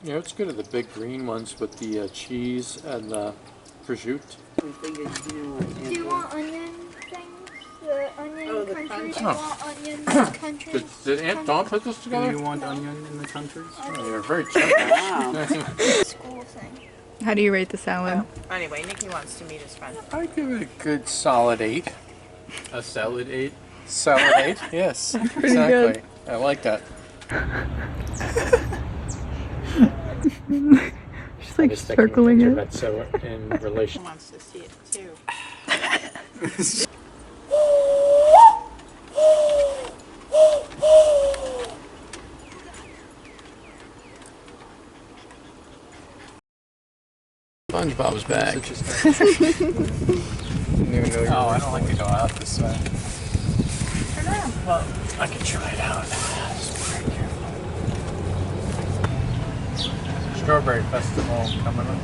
Yeah, it's good at the big green ones with the cheese and the prosciutto. We figured, you know what? Do you want onion things? The onion the countries? crunch. Do you want onion countries? Did Aunt Dawn put this Do together? you want onion in the countries? Oh, you're very generous. Wow. School thing. How do you rate the salad? Oh, anyway, Nikki wants to meet his friend. I give it a good solid 8. A salad 8? Solid 8? Yes, exactly. good. I like that. She's like circling it. So in relation. He wants to see it too. SpongeBob's back. Oh, I don't like to go out this way. Turn around. Well, I can try it out. Just be very careful. Strawberry Festival coming up.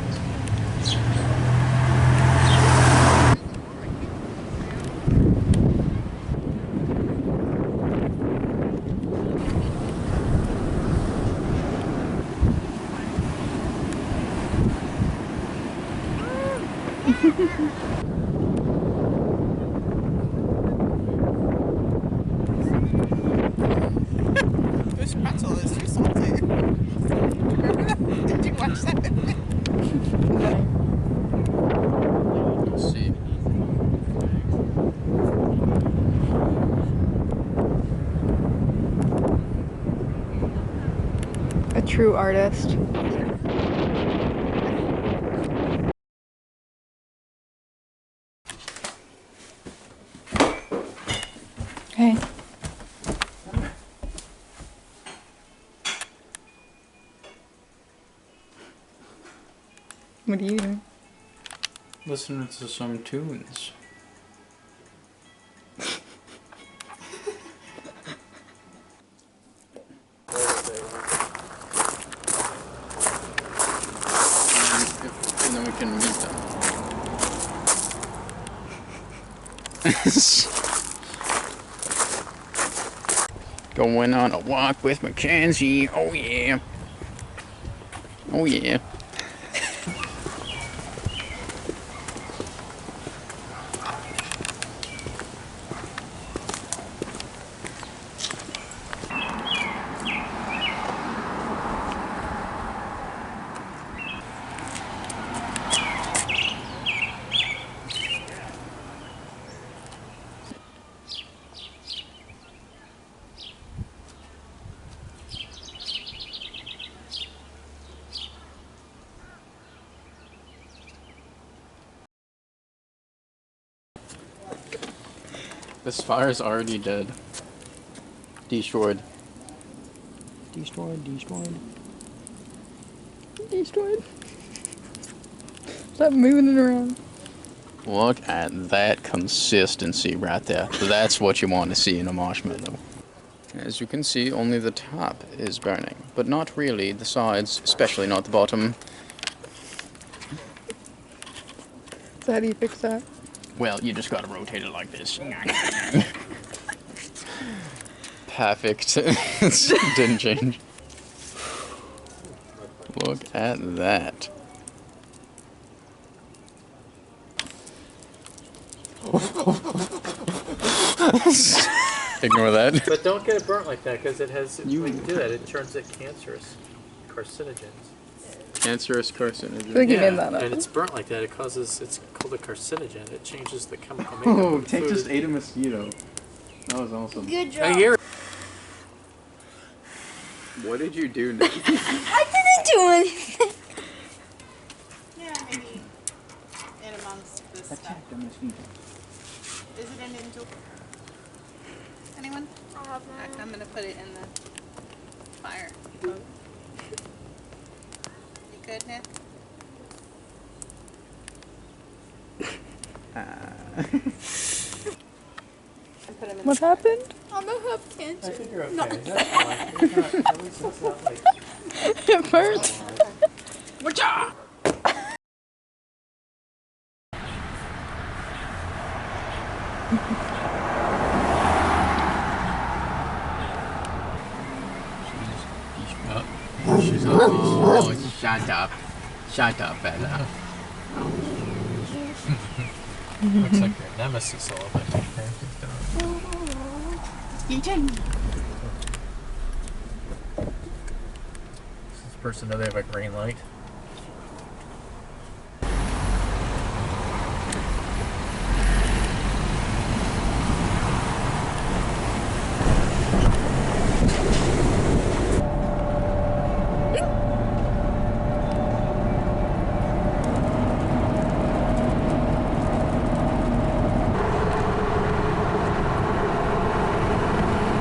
This pretzel is too salty. Did you watch that? Let's see. A true artist. Hey. What are you doing? Listening to some tunes. And then we can meet them. Going on a walk with Mackenzie. Oh yeah. Oh yeah. This fire's already dead. Destroyed. Destroyed, destroyed. Destroyed. Stop moving it around. Look at that consistency right there. That's what you want to see in a marshmallow. As you can see, only the top is burning, but not really the sides, especially not the bottom. So how do you fix that? Well, you just gotta rotate it like this. Perfect. Didn't change. Look at that. Ignore that. But don't get it burnt like that, because it has. When you do that, it turns it cancerous, carcinogens. Cancerous I carcinogen. think you made that up. And it's burnt like that. It causes. It's called a carcinogen. It changes the chemical makeup. Oh, of Tank food. just ate a mosquito. That was awesome. Good I job. hear. What did you do now? I didn't do anything. Yeah, maybe in amongst this stuff. Attack the mosquito. Is it an indoor? Anyone? I'm gonna put it in the fire. You good, Nick? Put him in What happened? I'm gonna have I cancer. think you're okay. That's fine. It's not, at least it's not like. It burnt. Whatcha? She's oh, shut up. Shut up, Bella. Looks like your nemesis a little bit. Eugene. Does this person know they have a green light?